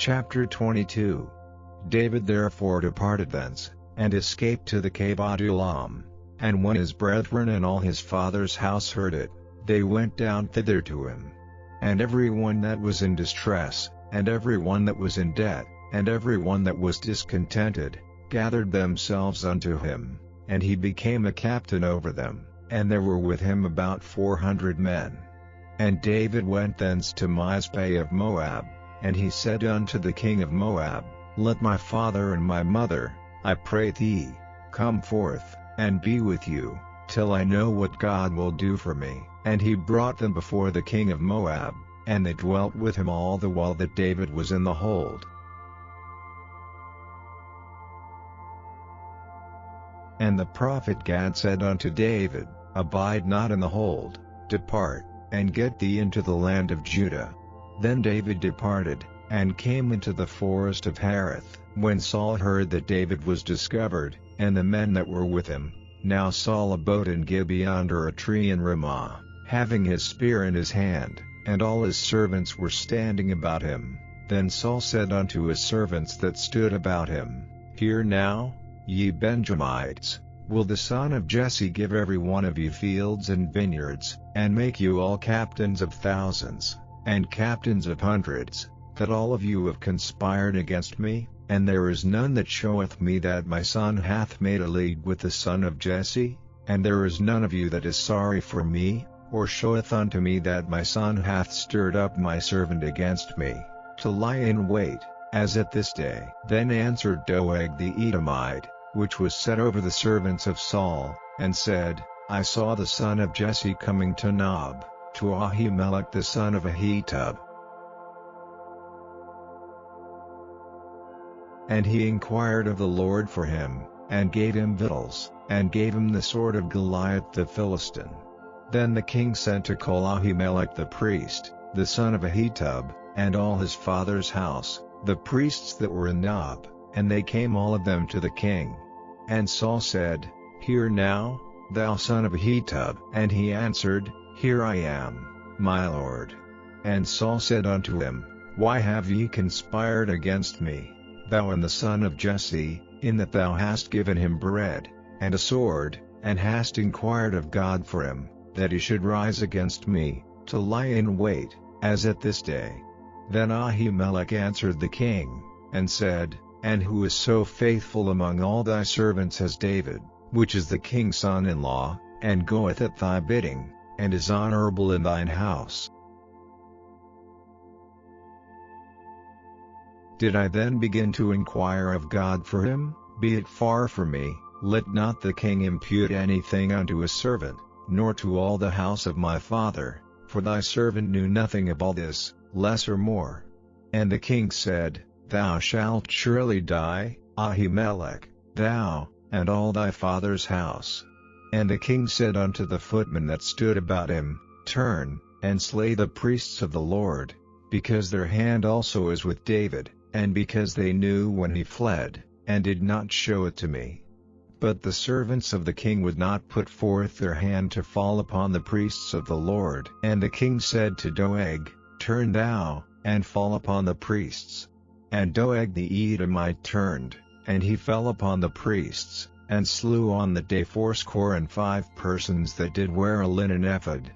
Chapter 22. David therefore departed thence, and escaped to the cave Adullam. And when his brethren and all his father's house heard it, they went down thither to him. And every one that was in distress, and every one that was in debt, and every one that was discontented, gathered themselves unto him, and he became a captain over them, and there were with him about 400 men. And David went thence to Mizpeh of Moab, and he said unto the king of Moab, Let my father and my mother, I pray thee, come forth, and be with you, till I know what God will do for me. And he brought them before the king of Moab, and they dwelt with him all the while that David was in the hold. And the prophet Gad said unto David, Abide not in the hold, depart, and get thee into the land of Judah. Then David departed, and came into the forest of Hareth. When Saul heard that David was discovered, and the men that were with him, now Saul abode in Gibeah under a tree in Ramah, having his spear in his hand, and all his servants were standing about him. Then Saul said unto his servants that stood about him, Hear now, ye Benjamites, will the son of Jesse give every one of you fields and vineyards, and make you all captains of thousands, and captains of hundreds, that all of you have conspired against me? And there is none that showeth me that my son hath made a league with the son of Jesse? And there is none of you that is sorry for me, or showeth unto me that my son hath stirred up my servant against me, to lie in wait, as at this day? Then answered Doeg the Edomite, which was set over the servants of Saul, and said, I saw the son of Jesse coming to Nob, to Ahimelech the son of Ahitub. And he inquired of the Lord for him, and gave him victuals, and gave him the sword of Goliath the Philistine. Then the king sent to call Ahimelech the priest, the son of Ahitub, and all his father's house, the priests that were in Nob, and they came all of them to the king. And Saul said, Hear now, thou son of Ahitub. And he answered, Here I am, my lord. And Saul said unto him, Why have ye conspired against me, thou and the son of Jesse, in that thou hast given him bread, and a sword, and hast inquired of God for him, that he should rise against me, to lie in wait, as at this day? Then Ahimelech answered the king, and said, And who is so faithful among all thy servants as David, which is the king's son-in-law, and goeth at thy bidding, and is honorable in thine house? Did I then begin to inquire of God for him? Be it far from me, let not the king impute anything unto his servant, nor to all the house of my father, for thy servant knew nothing of all this, less or more. And the king said, Thou shalt surely die, Ahimelech, thou, and all thy father's house. And the king said unto the footmen that stood about him, Turn, and slay the priests of the Lord, because their hand also is with David, and because they knew when he fled, and did not show it to me. But the servants of the king would not put forth their hand to fall upon the priests of the Lord. And the king said to Doeg, Turn thou, and fall upon the priests. And Doeg the Edomite turned, and he fell upon the priests, and slew on the day 85 persons that did wear a linen ephod.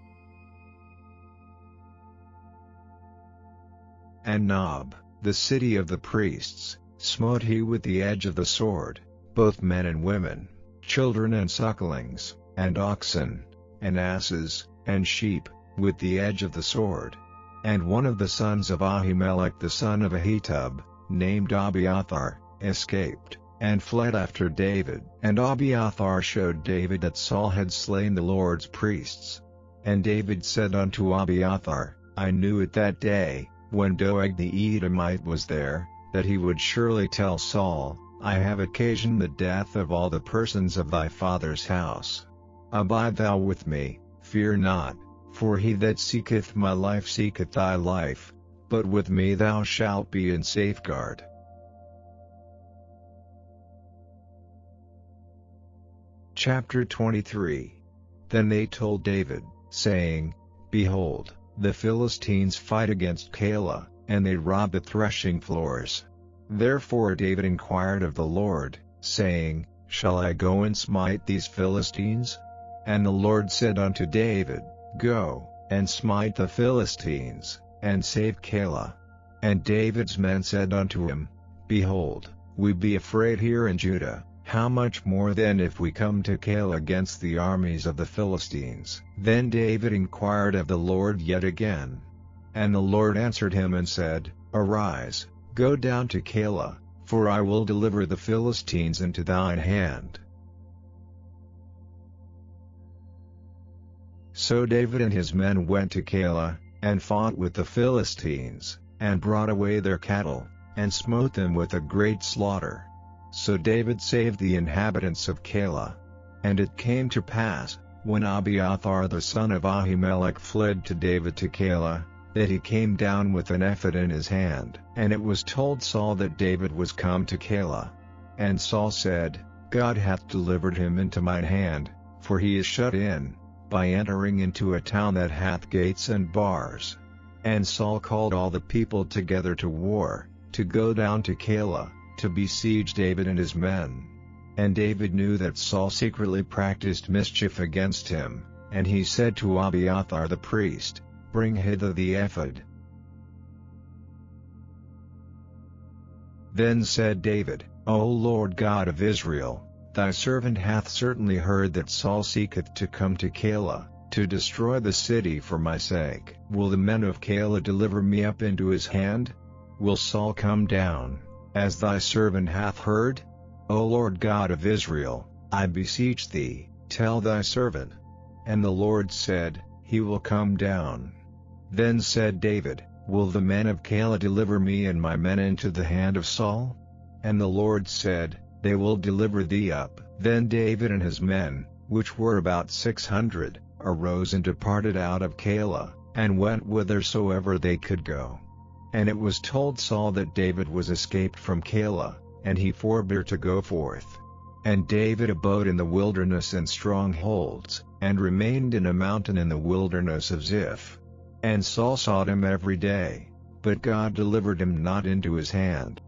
And Nob, the city of the priests, smote he with the edge of the sword, both men and women, children and sucklings, and oxen, and asses, and sheep, with the edge of the sword. And one of the sons of Ahimelech the son of Ahitub, named Abiathar, escaped, and fled after David. And Abiathar showed David that Saul had slain the Lord's priests. And David said unto Abiathar, I knew it that day, when Doeg the Edomite was there, that he would surely tell Saul, I have occasioned the death of all the persons of thy father's house. Abide thou with me, fear not, for he that seeketh my life seeketh thy life, but with me thou shalt be in safeguard. Chapter 23. Then they told David, saying, Behold, the Philistines fight against Keilah, and they robbed the threshing floors. Therefore David inquired of the Lord, saying, Shall I go and smite these Philistines? And the Lord said unto David, Go, and smite the Philistines, and save Keilah. And David's men said unto him, Behold, we be afraid here in Judah, how much more then if we come to Keilah against the armies of the Philistines? Then David inquired of the Lord yet again. And the Lord answered him and said, Arise, go down to Keilah, for I will deliver the Philistines into thine hand. So David and his men went to Keilah, and fought with the Philistines, and brought away their cattle, and smote them with a great slaughter. So David saved the inhabitants of Keilah. And it came to pass, when Abiathar the son of Ahimelech fled to David to Keilah, that he came down with an ephod in his hand. And it was told Saul that David was come to Keilah. And Saul said, God hath delivered him into mine hand, for he is shut in, by entering into a town that hath gates and bars. And Saul called all the people together to war, to go down to Keilah, to besiege David and his men. And David knew that Saul secretly practiced mischief against him, and he said to Abiathar the priest, Bring hither the ephod. Then said David, O Lord God of Israel, thy servant hath certainly heard that Saul seeketh to come to Keilah, to destroy the city for my sake. Will the men of Keilah deliver me up into his hand? Will Saul come down, as thy servant hath heard? O Lord God of Israel, I beseech thee, tell thy servant. And the Lord said, He will come down. Then said David, Will the men of Keilah deliver me and my men into the hand of Saul? And the Lord said, They will deliver thee up. Then David and his men, which were about 600, arose and departed out of Keilah, and went whithersoever they could go. And it was told Saul that David was escaped from Keilah, and he forbore to go forth. And David abode in the wilderness and strongholds, and remained in a mountain in the wilderness of Ziph. And Saul sought him every day, but God delivered him not into his hand.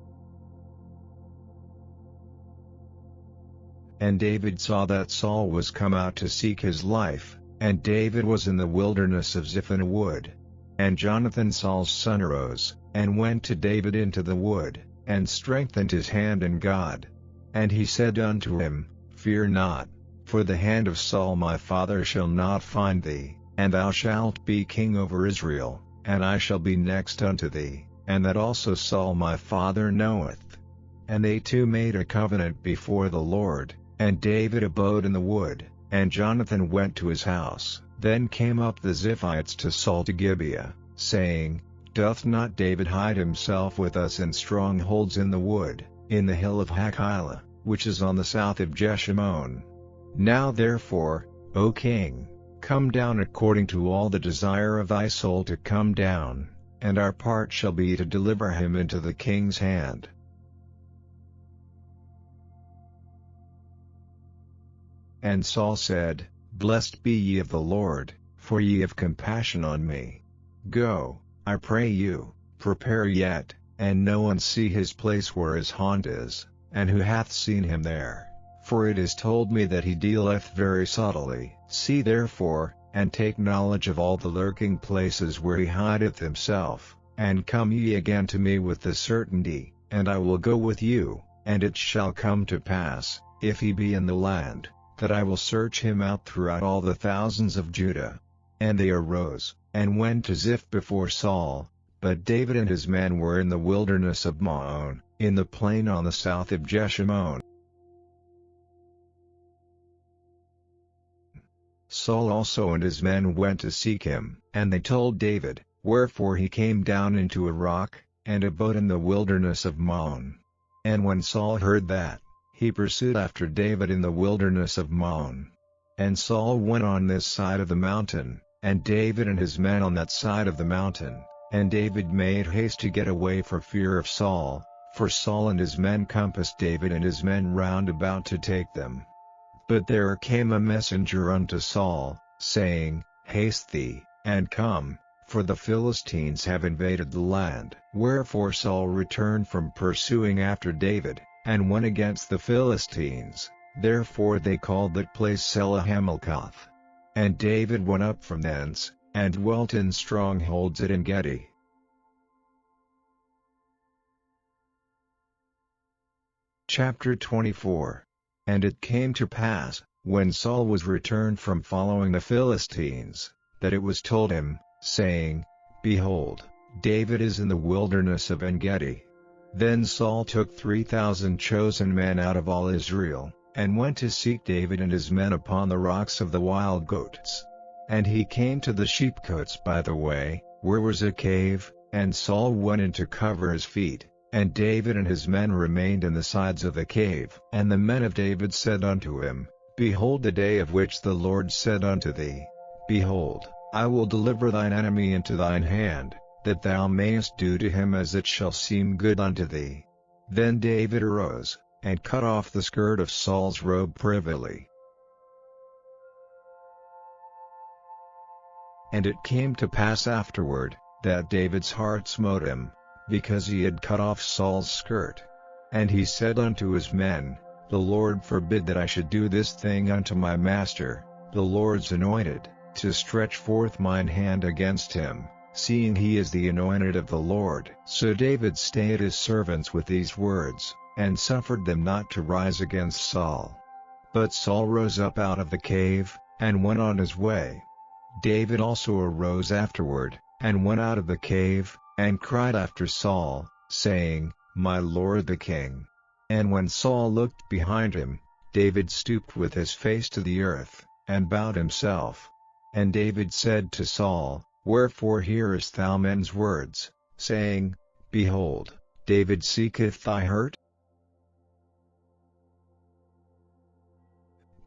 And David saw that Saul was come out to seek his life, and David was in the wilderness of Ziph in a wood. And Jonathan Saul's son arose, and went to David into the wood, and strengthened his hand in God. And he said unto him, Fear not, for the hand of Saul my father shall not find thee, and thou shalt be king over Israel, and I shall be next unto thee, and that also Saul my father knoweth. And they two made a covenant before the Lord, and David abode in the wood, and Jonathan went to his house. Then came up the Ziphites to Saul to Gibeah, saying, Doth not David hide himself with us in strongholds in the wood, in the hill of Hachilah, which is on the south of Jeshimon? Now therefore, O king, come down according to all the desire of thy soul to come down, and our part shall be to deliver him into the king's hand. And Saul said, Blessed be ye of the Lord, for ye have compassion on me. Go, I pray you, prepare yet, and no one see his place where his haunt is, and who hath seen him there, for it is told me that he dealeth very subtly. See therefore, and take knowledge of all the lurking places where he hideth himself, and come ye again to me with the certainty, and I will go with you. And it shall come to pass, if he be in the land, that I will search him out throughout all the thousands of Judah. And they arose, and went to Ziph before Saul, but David and his men were in the wilderness of Maon, in the plain on the south of Jeshimon. Saul also and his men went to seek him, and they told David, wherefore he came down into a rock, and abode in the wilderness of Maon. And when Saul heard that, he pursued after David in the wilderness of Maon. And Saul went on this side of the mountain, and David and his men on that side of the mountain, and David made haste to get away for fear of Saul, for Saul and his men compassed David and his men round about to take them. But there came a messenger unto Saul, saying, Haste thee, and come, for the Philistines have invaded the land. Wherefore Saul returned from pursuing after David, and went against the Philistines. Therefore they called that place Selah Hammelkoth. And David went up from thence, and dwelt in strongholds at En-gedi. Chapter 24. And it came to pass, when Saul was returned from following the Philistines, that it was told him, saying, Behold, David is in the wilderness of En-gedi. Then Saul took 3,000 chosen men out of all Israel, and went to seek David and his men upon the rocks of the wild goats. And he came to the sheepcotes by the way, where was a cave, and Saul went in to cover his feet, and David and his men remained in the sides of the cave. And the men of David said unto him, Behold, the day of which the Lord said unto thee, Behold, I will deliver thine enemy into thine hand, that thou mayest do to him as it shall seem good unto thee. Then David arose, and cut off the skirt of Saul's robe privily. And it came to pass afterward, that David's heart smote him, because he had cut off Saul's skirt. And he said unto his men, The Lord forbid that I should do this thing unto my master, the Lord's anointed, to stretch forth mine hand against him, seeing he is the anointed of the Lord. So David stayed his servants with these words, and suffered them not to rise against Saul. But Saul rose up out of the cave, and went on his way. David also arose afterward, and went out of the cave, and cried after Saul, saying, My lord the king. And when Saul looked behind him, David stooped with his face to the earth, and bowed himself. And David said to Saul, Wherefore hearest thou men's words, saying, Behold, David seeketh thy hurt?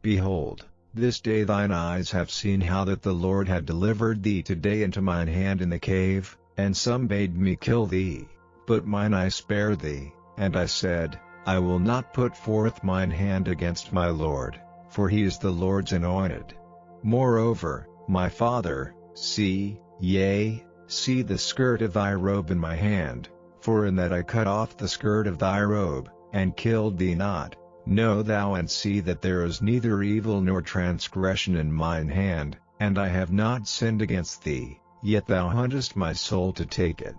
Behold, this day thine eyes have seen how that the Lord had delivered thee today into mine hand in the cave, and some bade me kill thee, but mine eye spared thee, and I said, I will not put forth mine hand against my Lord, for he is the Lord's anointed. Moreover, my father, see the skirt of thy robe in my hand, for in that I cut off the skirt of thy robe, and killed thee not. Know thou and see that there is neither evil nor transgression in mine hand, and I have not sinned against thee, yet thou huntest my soul to take it.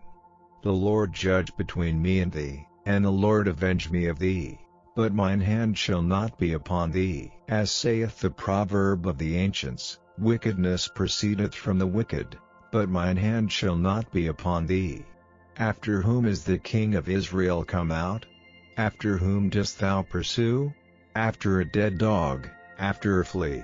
The Lord judge between me and thee, and the Lord avenge me of thee, but mine hand shall not be upon thee. As saith the proverb of the ancients, wickedness proceedeth from the wicked, but mine hand shall not be upon thee. After whom is the king of Israel come out? After whom dost thou pursue? After a dead dog, after a flea.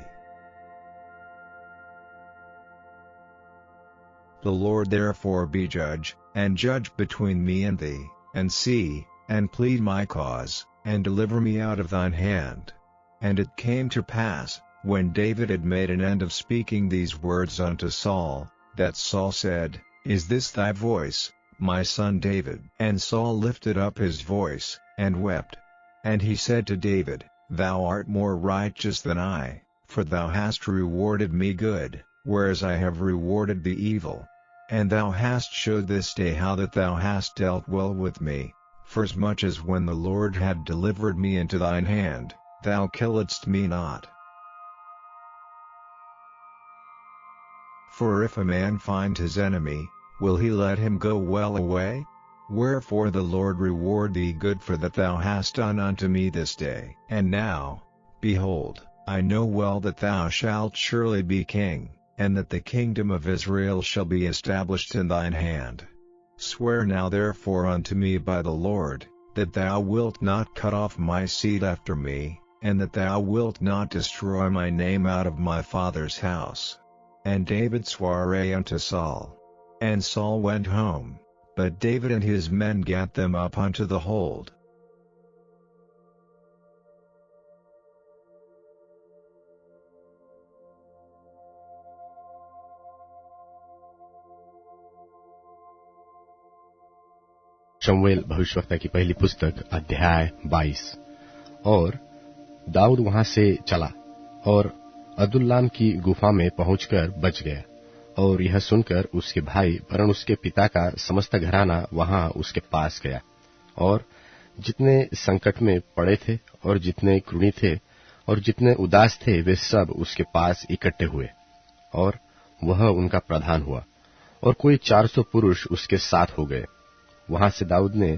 The Lord therefore be judge, and judge between me and thee, and see, and plead my cause, and deliver me out of thine hand. And it came to pass, when David had made an end of speaking these words unto Saul, that Saul said, Is this thy voice, my son David? And Saul lifted up his voice, and wept. And he said to David, Thou art more righteous than I, for thou hast rewarded me good, whereas I have rewarded thee evil. And thou hast showed this day how that thou hast dealt well with me, forasmuch as when the Lord had delivered me into thine hand, thou killedst me not. For if a man find his enemy, will he let him go well away? Wherefore the Lord reward thee good for that thou hast done unto me this day. And now, behold, I know well that thou shalt surely be king, and that the kingdom of Israel shall be established in thine hand. Swear now therefore unto me by the Lord, that thou wilt not cut off my seed after me, and that thou wilt not destroy my name out of my father's house. And David sware unto Saul. And Saul went home, but David and his men gat them up unto the hold. शमूएल भविष्यवक्ता की पहली पुस्तक अध्याय 22। और दाऊद वहां से चला और अदुल्लाम की गुफा में पहुंचकर बच गया, और यह सुनकर उसके भाई वरन उसके पिता का समस्त घराना वहां उसके पास गया, और जितने संकट में पड़े थे और जितने कृणी थे और जितने उदास थे वे सब उसके पास इकट्ठे हुए, और वह उनका प्रधान हुआ, और कोई 400 पुरुष उसके साथ हो गए। वहां से दाऊद ने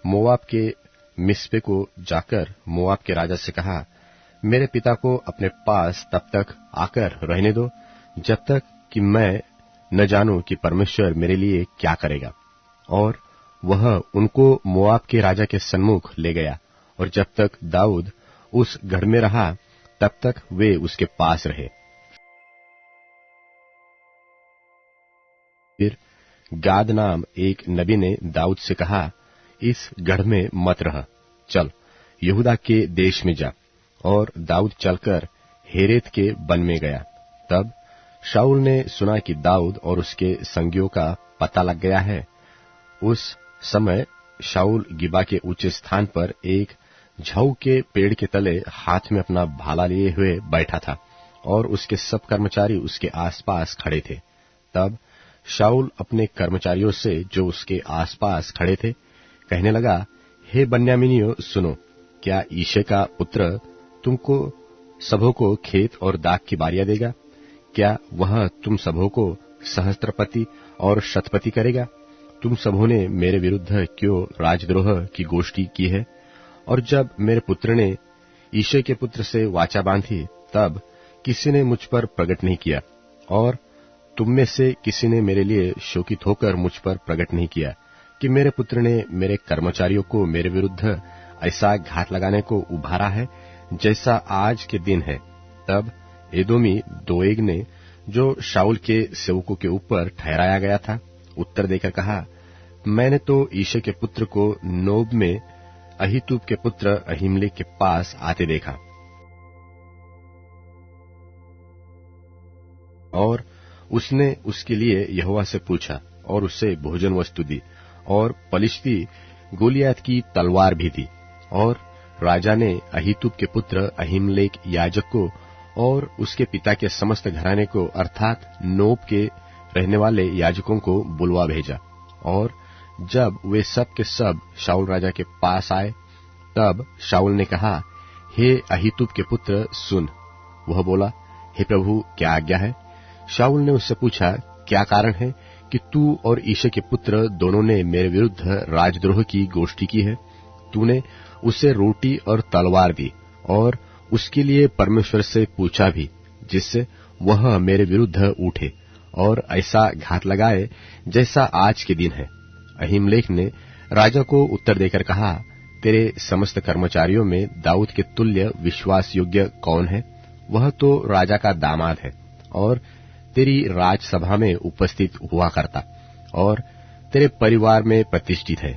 मोआब के मिस्पे को जाकर मोआब के राजा से कहा, मेरे पिता को अपने पास तब तक आकर रहने दो जब तक कि मैं न जानूं कि परमेश्वर मेरे लिए क्या करेगा। और वह उनको मोआब के राजा के सन्मुख ले गया, और जब तक दाऊद उस गढ़ में रहा तब तक वे उसके पास रहे। फिर गाद नाम एक नबी ने दाऊद से कहा, इस गढ़ में मत रह, चल यहूदा के देश में जा। और दाऊद चलकर हेरेत के वन में गया। तब शाऊल ने सुना कि दाऊद और उसके संगियों का पता लग गया है। उस समय शाऊल गिबा के ऊंचे स्थान पर एक झाऊ के पेड़ के तले हाथ में अपना भाला लिए हुए बैठा था, और उसके सब कर्मचारी उसके आसपास खड़े थे। तब शाऊल अपने कर्मचारियों से जो उसके आसपास खड़े थे कहने लगा, हे बन्यामीनियों सुनो, क्या ईशे का पुत्र तुमको सबों को खेत और दाख की बारियां देगा? क्या वह तुम सबों को सहस्त्रपति और शतपति करेगा? तुम सबों ने मेरे विरुद्ध क्यों राजद्रोह की गोष्ठी की है? और जब मेरे पुत्र ने ईशे के पुत्र से वाचा बांधी तब किसी ने मुझ पर प्रकट नहीं किया, और तुम में से किसी ने मेरे लिए शोकित होकर मुझ पर प्रकट नहीं किया कि मेरे पुत्र ने मेरे कर्मचारियों को मेरे विरुद्ध ऐसा घात लगाने को उभारा है जैसा आज के दिन है। तब एदोमी दोएग ने, जो शाऊल के सेवकों के ऊपर ठहराया गया था, उत्तर देकर कहा, मैंने तो ईशे के पुत्र को नोब में अहीतूब के पुत्र अहीमलेक के पास आते देखा, और उसने उसके लिए यहोवा से पूछा और उसे भोजन वस्तु दी, और पलिश्ती गोलियत की तलवार भी दी। और राजा ने अहीतूब के पुत्र अहीमलेक याजक को और उसके पिता के समस्त घराने को अर्थात नोब के रहने वाले याजकों को बुलवा भेजा। और जब वे सब के सब शाऊल राजा के पास आए तब शाऊल ने कहा, हे अहीतूब के पुत्र सुन। वह बोला, हे प्रभु क्या आज्ञा है? शाऊल ने उससे पूछा, क्या कारण है कि तू और ईशे के पुत्र दोनों ने मेरे विरुद्ध राजद्रोह की गोष्ठी की है? तूने उसे रोटी और तलवार दी, और उसके लिए परमेश्वर से पूछा भी, जिससे वह मेरे विरुद्ध उठे और ऐसा घात लगाए जैसा आज के दिन है। अहीमलेक ने राजा को उत्तर देकर कहा, तेरे समस्त कर्मचारियों में दाऊद के तुल्य विश्वास योग्य कौन है? वह तो राजा का दामाद है, और तेरी राजसभा में उपस्थित हुआ करता, और तेरे परिवार में प्रतिष्ठित है।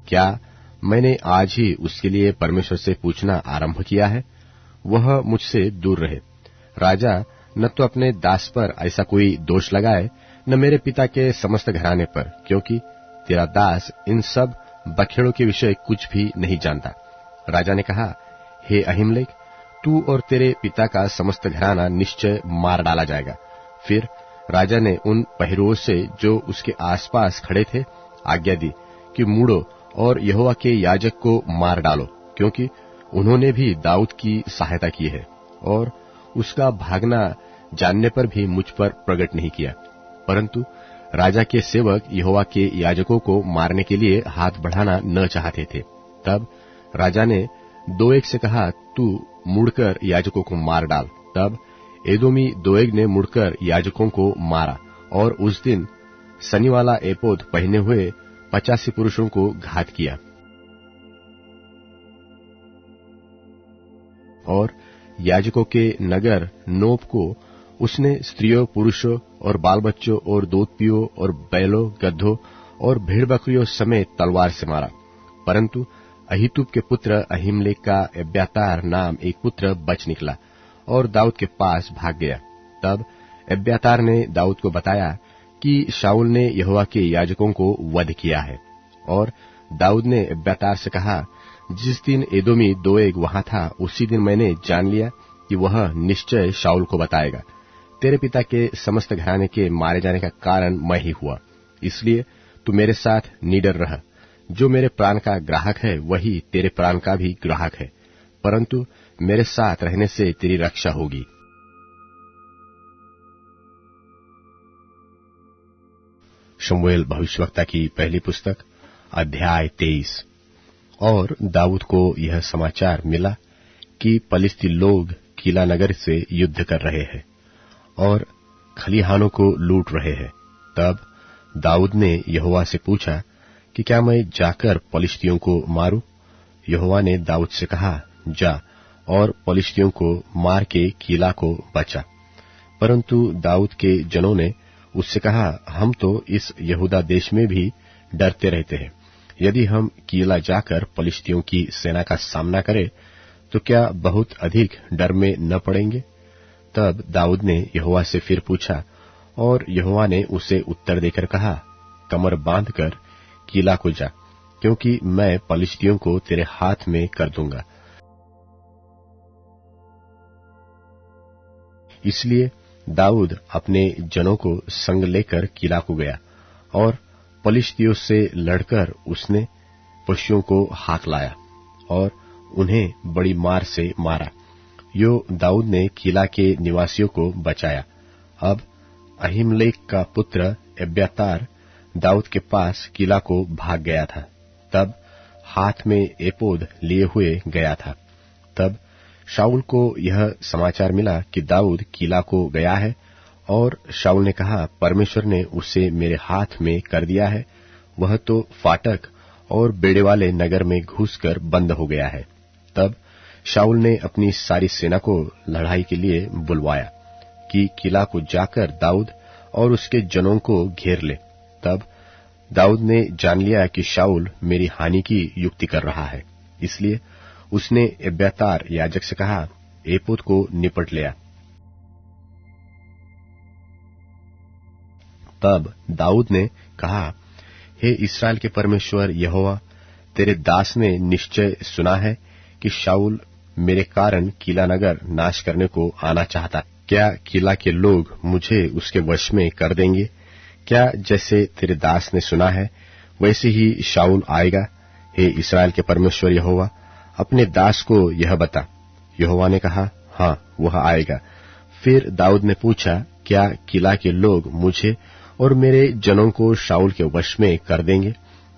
क्या मैंने आज ही उसके लिए परमेश्वर से पूछना आरंभ किया है? वह मुझसे दूर रहे। राजा न तो अपने दास पर ऐसा कोई दोष लगाए, न मेरे पिता के समस्त घराने पर, क्योंकि तेरा दास इन सब बखेड़ों के विषय कुछ भी नहीं जानता। राजा ने कहा, हे अहीमलेक, तू और तेरे पिता का समस्त घराना निश्चय मार डाला जाएगा। फिर राजा ने उन पहरुओं से जो उसके आसपास खड़े थे आज्ञा दी कि मुड़ो और यहोवा के याजक को मार डालो, क्योंकि उन्होंने भी दाऊद की सहायता की है, और उसका भागना जानने पर भी मुझ पर प्रकट नहीं किया। परंतु राजा के सेवक यहोवा के याजकों को मारने के लिए हाथ बढ़ाना न चाहते थे। तब राजा ने दोएग से कहा, तू मुड़कर याजकों को मार डाल। तब एदोमी दोएग ने मुड़कर याजकों को मारा, और उस दिन सनीवाला एपोद पहने हुए 85 पुरुषों को घात किया। और याजकों के नगर नोब को उसने स्त्रियों, पुरुषों और बाल बच्चों और दूधपियों और बैलों, गधों और भेड़ बकरियों समेत तलवार से मारा। परंतु अहीतूब के पुत्र अहीमलेक का एब्यातार नाम एक पुत्र बच निकला और दाऊद के पास भाग गया। तब एब्यातार ने दाऊद को बताया कि शाऊल ने यहोवा के याजकों को वध किया है। और दाऊद ने एब्यातार से कहा, जिस दिन एदोमी दोएग वहां था उसी दिन मैंने जान लिया कि वह निश्चय शाऊल को बताएगा। तेरे पिता के समस्त घराने के मारे जाने का कारण मैं ही हुआ, इसलिए तू मेरे साथ निडर रह। जो मेरे प्राण का ग्राहक है वही तेरे प्राण का भी ग्राहक है, परंतु मेरे साथ रहने से तेरी रक्षा होगी। शमूएल भविष्यवक्ता की पहली पुस्तक अध्याय 23। और दाऊद को यह समाचार मिला कि पलिश्ती लोग कीला नगर से युद्ध कर रहे हैं और खलिहानों को लूट रहे हैं। तब दाऊद ने यहोवा से पूछा कि क्या मैं जाकर पलिश्तियों को मारूं? यहोवा ने दाऊद से कहा, जा और पलिश्तियों को मार के कीला को बचा। परंतु दाऊद के जनों ने उससे कहा, हम तो इस यहूदा देश में भी डरते रहते हैं। यदि हम कीला जाकर पलिश्तियों की सेना का सामना करें तो क्या बहुत अधिक डर में न पड़ेंगे? तब दाऊद ने यहोवा से फिर पूछा और यहोवा ने उसे उत्तर देकर कहा, कमर बांधकर कीला को जा, क्योंकि मैं पलिश्तियों को तेरे हाथ में कर दूंगा। इसलिए दाऊद अपने जनों को संग लेकर कीला को गया और पलिश्तियों से लड़कर उसने पशुओं को हाथ लाया और उन्हें बड़ी मार से मारा। यो दाऊद ने कीला के निवासियों को बचाया। अब अहीमलेक का पुत्र एब्यातार दाऊद के पास कीला को भाग गया था। तब हाथ में एपोद लिए हुए गया था। तब शाऊल को यह समाचार मिला कि दाऊद कीला को गया है, और शाऊल ने कहा, परमेश्वर ने उसे मेरे हाथ में कर दिया है। वह तो फाटक और बेड़े वाले नगर में घुसकर बंद हो गया है। तब शाऊल ने अपनी सारी सेना को लड़ाई के लिए बुलवाया कि किला को जाकर दाऊद और उसके जनों को घेर ले। तब दाऊद ने जान लिया कि शाऊल मेरी हानि की युक्ति कर रहा है, इसलिए उसने एब्यातार याजक से कहा, एपोद को निपट लिया। तब दाऊद ने कहा, हे इस्राएल के परमेश्वर यहोवा, तेरे दास ने निश्चय सुना है कि शाऊल मेरे कारण कीला नगर नाश करने को आना चाहता। क्या कीला के लोग मुझे उसके वश में कर देंगे? क्या जैसे तेरे दास ने सुना है वैसे ही शाऊल आएगा? हे इस्राएल के परमेश्वर यहोवा, अपने दास को यह बता। यहोवा ने कहा, हाँ, वह आएगा। फिर दाऊद ने पूछा, क्या कीला के लोग मुझे और मेरे जनों को शाऊल के वश में कर देंगे?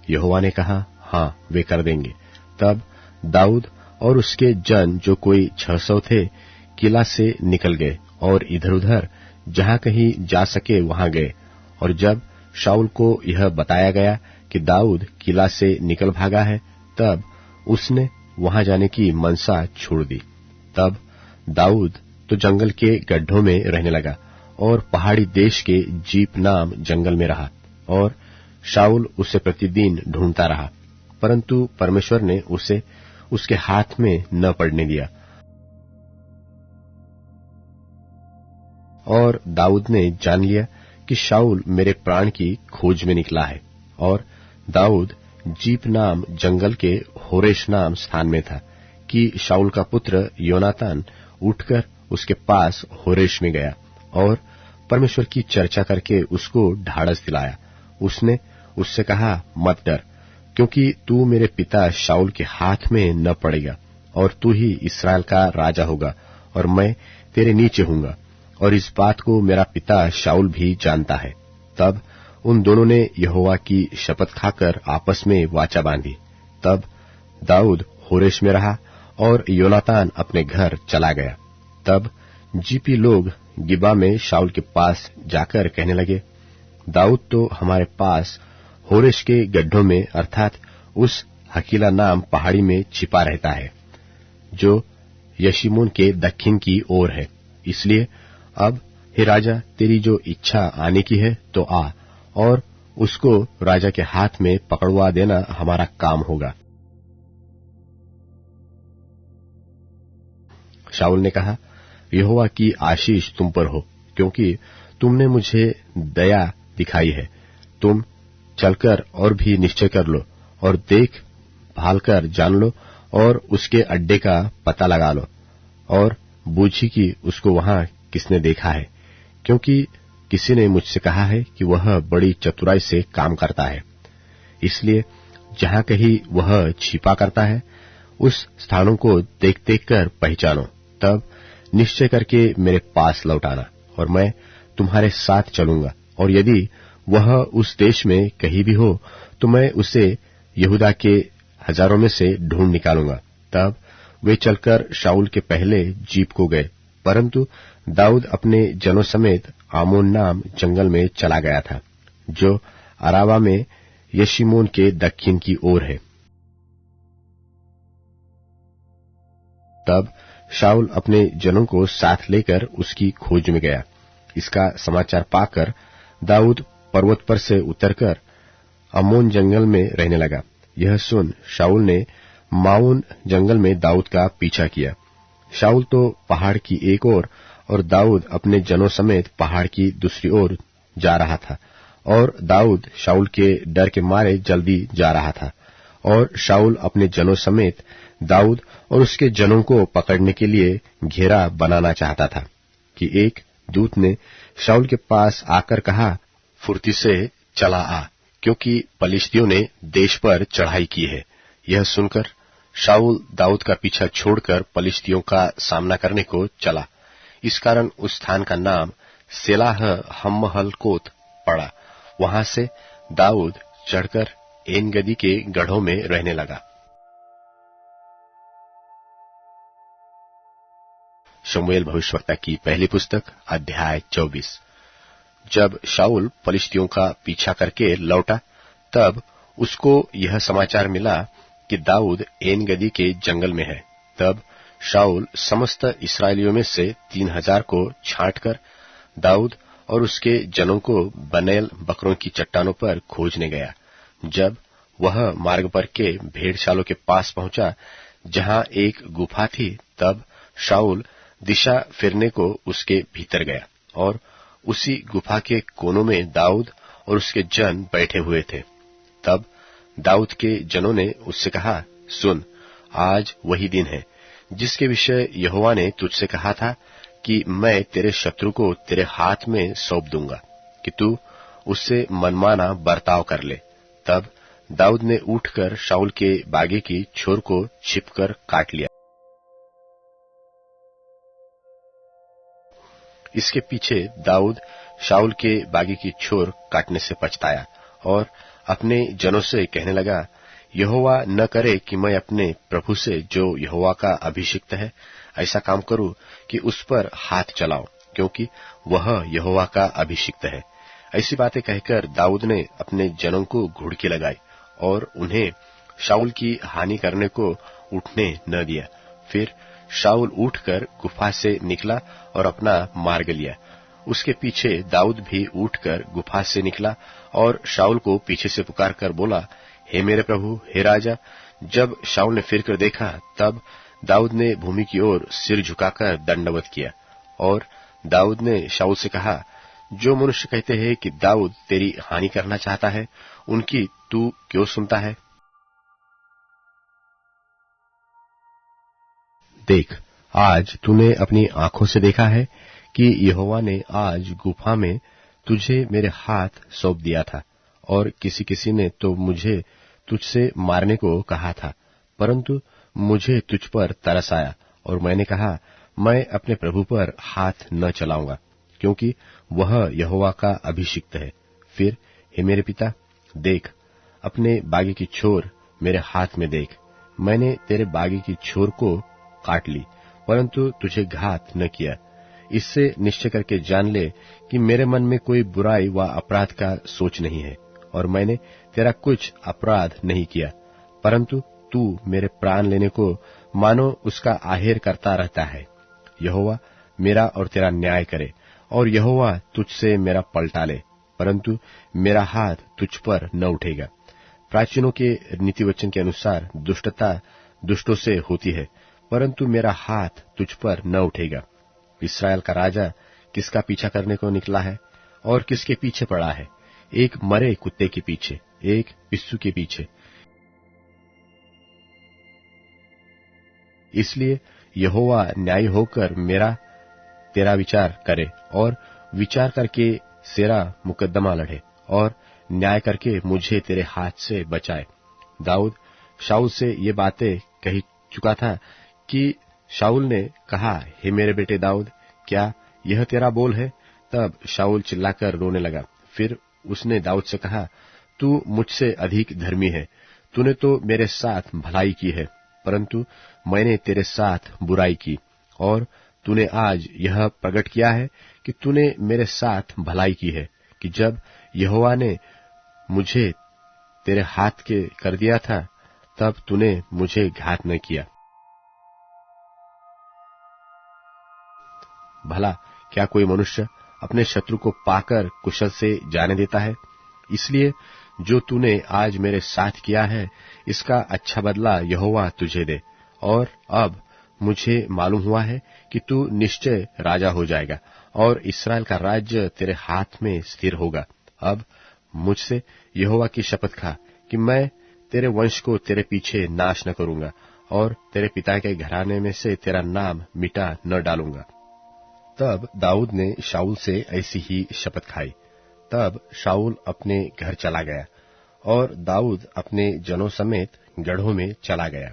यहोवा ने कहा, हाँ, वे कर देंगे। तब दाऊद और उसके जन, जो कोई 600 थे, किला से निकल गए और इधर-उधर जहां कहीं जा सके वहां गए। और जब शाऊल को यह बताया गया कि दाऊद किला से निकल भागा है, तब उसने वहां जाने की मनसा छोड़ दी। तब दाऊद तो जंगल के गड्ढों में रहने लगा और पहाड़ी देश के जीप नाम जंगल में रहा, और शाऊल उसे प्रतिदिन ढूंढता रहा, परंतु परमेश्वर ने उसे उसके हाथ में न पड़ने दिया। और दाऊद ने जान लिया कि शाऊल मेरे प्राण की खोज में निकला है। और दाऊद जीप नाम जंगल के होरेश नाम स्थान में था कि शाऊल का पुत्र योनातान उठकर उसके पास होरेश में गया और परमेश्वर की चर्चा करके उसको ढाढ़स दिलाया। उसने उससे कहा, मत डर, क्योंकि तू मेरे पिता शाऊल के हाथ में न पड़ेगा, और तू ही इस्राएल का राजा होगा, और मैं तेरे नीचे हूंगा। और इस बात को मेरा पिता शाऊल भी जानता है। तब उन दोनों ने यहोवा की शपथ खाकर आपस में वाचा बांधी। तब दाऊद होरेश में रहा और योनातान अपने घर चला गया। तब जीपी लोग गिबा में शाऊल के पास जाकर कहने लगे, दाऊद तो हमारे पास होरेश के गड्ढों में, अर्थात उस हकीला नाम पहाड़ी में छिपा रहता है, जो यशीमोन के दक्षिण की ओर है। इसलिए अब हे राजा, तेरी जो इच्छा आने की है तो आ, और उसको राजा के हाथ में पकड़वा देना हमारा काम होगा। शाऊल ने कहा, यहोवा की आशीष तुम पर हो, क्योंकि तुमने मुझे दया दिखाई है। तुम चलकर और भी निश्चय कर लो, और देख भाल कर जान लो, और उसके अड्डे का पता लगा लो, और बूझी कि उसको वहां किसने देखा है, क्योंकि किसी ने मुझसे कहा है कि वह बड़ी चतुराई से काम करता है। इसलिए जहां कहीं वह छिपा करता है, उस स्थानों को देख देख कर पहचानो, तब निश्चय करके मेरे पास लौट आना, और मैं तुम्हारे साथ चलूंगा। और यदि वह उस देश में कहीं भी हो, तो मैं उसे यहूदा के हजारों में से ढूंढ निकालूंगा। तब वे चलकर शाऊल के पहले जीप को गए, परंतु दाऊद अपने जनों समेत आमोन नाम जंगल में चला गया था, जो अराबा में यशीमोन के दक्षिण की ओर है। तब शाऊल अपने जनों को साथ लेकर उसकी खोज में गया। इसका समाचार पाकर दाऊद पर्वत पर से उतरकर अम्मोन जंगल में रहने लगा। यह सुन शाऊल ने माऊन जंगल में दाऊद का पीछा किया। शाऊल तो पहाड़ की एक ओर और दाऊद अपने जनों समेत पहाड़ की दूसरी ओर जा रहा था, और दाऊद शाऊल के डर के मारे जल्दी जा रहा था। और शाऊल अपने जनों समेत दाऊद और उसके जनों को पकड़ने के लिए घेरा बनाना चाहता था कि एक दूत ने शाऊल के पास आकर कहा, फुर्ती से चला आ, क्योंकि पलिश्तियों ने देश पर चढ़ाई की है। यह सुनकर शाऊल दाऊद का पीछा छोड़कर पलिश्तियों का सामना करने को चला। इस कारण उस स्थान का नाम सेलाह हम्महलकोत पड़ा। वहां से दाऊद चढ़कर एन गदी के गढ़ों में रहने लगा। शमूएल भविष्यवक्ता की पहली पुस्तक अध्याय 24। जब शाऊल पलिश्तियों का पीछा करके लौटा, तब उसको यह समाचार मिला कि दाऊद एन गदी के जंगल में है। तब शाऊल समस्त इस्राएलियों में से 3000 को छांटकर दाऊद और उसके जनों को बनेल बकरों की चट्टानों पर खोजने गया। जब वह मार्ग पर के भेड़शालों के पास पहुंचा, जहां एक गुफा थी, तब शाऊल दिशा फिरने को उसके भीतर गया, और उसी गुफा के कोनों में दाऊद और उसके जन बैठे हुए थे। तब दाऊद के जनों ने उससे कहा, सुन, आज वही दिन है जिसके विषय यहोवा ने तुझसे कहा था कि मैं तेरे शत्रु को तेरे हाथ में सौंप दूंगा, कि तू उससे मनमाना बर्ताव कर ले। तब दाऊद ने उठकर शाऊल के बागे की छोर को छिपकर काट लिया। इसके पीछे दाऊद शाऊल के बागे की छोर काटने से पछताया और अपने जनों से कहने लगा, यहोवा न करे कि मैं अपने प्रभु से, जो यहोवा का अभिषिक्त है, ऐसा काम करूं कि उस पर हाथ चलाऊं, क्योंकि वह यहोवा का अभिषिक्त है। ऐसी बातें कहकर दाऊद ने अपने जनों को घुड़की लगाई और उन्हें शाऊल की हानि करने को उठने न दिया। फिर शाऊल उठकर गुफा से निकला और अपना मार्ग लिया। उसके पीछे दाऊद भी उठकर गुफा से निकला और शाऊल को पीछे से पुकारकर बोला, हे मेरे प्रभु, हे राजा। जब शाऊल ने फिरकर देखा, तब दाऊद ने भूमि की ओर सिर झुकाकर दंडवत किया। और दाऊद ने शाऊल से कहा, जो मनुष्य कहते हैं कि दाऊद तेरी हानि करना चाहता है, उनकी तू क्यों सुनता है? देख, आज तूने अपनी आंखों से देखा है कि यहोवा ने आज गुफा में तुझे मेरे हाथ सौंप दिया था, और किसी किसी ने तो मुझे तुझसे मारने को कहा था, परंतु मुझे तुझ पर तरस आया और मैंने कहा, मैं अपने प्रभु पर हाथ न चलाऊंगा, क्योंकि वह यहोवा का अभिषिक्त है। फिर हे मेरे पिता, देख, अपने बागे की छोर मेरे हाथ में देख। मैंने तेरे बागे की छोर को काट ली, परंतु तुझे घात न किया। इससे निश्चय करके जान ले कि मेरे मन में कोई बुराई व अपराध का सोच नहीं है, और मैंने तेरा कुछ अपराध नहीं किया, परंतु तू मेरे प्राण लेने को मानो उसका आहेर करता रहता है। यहोवा मेरा और तेरा न्याय करे, और यहोवा तुझसे मेरा पलटा ले, परंतु मेरा हाथ तुझ पर न उठेगा। प्राचीनों के नीति वचन के अनुसार दुष्टता दुष्टों से होती है, परंतु मेरा हाथ तुझ पर न उठेगा। इस्राएल का राजा किसका पीछा करने को निकला है और किसके पीछे पड़ा है? एक मरे कुत्ते के पीछे, एक पिस्सू के पीछे। इसलिए यहोवा न्यायी होकर मेरा तेरा विचार करे और विचार करके सेरा मुकद्दमा लड़े और न्याय करके मुझे तेरे हाथ से बचाए। दाऊद शाऊल से ये बातें कही चुका था कि शाऊल ने कहा, हे मेरे बेटे दाऊद, क्या यह तेरा बोल है? तब शाऊल चिल्लाकर रोने लगा। फिर उसने दाऊद से कहा, तू मुझसे अधिक धर्मी है, तूने तो मेरे साथ भलाई की है, परंतु मैंने तेरे साथ बुराई की, और तूने आज यह प्रकट किया है कि तूने मेरे साथ भलाई की है, कि जब यहोवा ने मुझे तेरे हाथ के कर दिया था, तब तूने मुझे घात न किया। भला क्या कोई मनुष्य अपने शत्रु को पाकर कुशल से जाने देता है? इसलिए जो तूने आज मेरे साथ किया है, इसका अच्छा बदला यहोवा तुझे दे। और अब मुझे मालूम हुआ है कि तू निश्चय राजा हो जाएगा और इस्राएल का राज्य तेरे हाथ में स्थिर होगा। अब मुझसे यहोवा की शपथ खा कि मैं तेरे वंश को तेरे पीछे नाश न करूंगा और तेरे पिता के घराने में से तेरा नाम मिटा न डालूंगा। तब दाऊद ने शाऊल से ऐसी ही शपथ खाई। तब शाऊल अपने घर चला गया और दाऊद अपने जनों समेत गढ़ों में चला गया।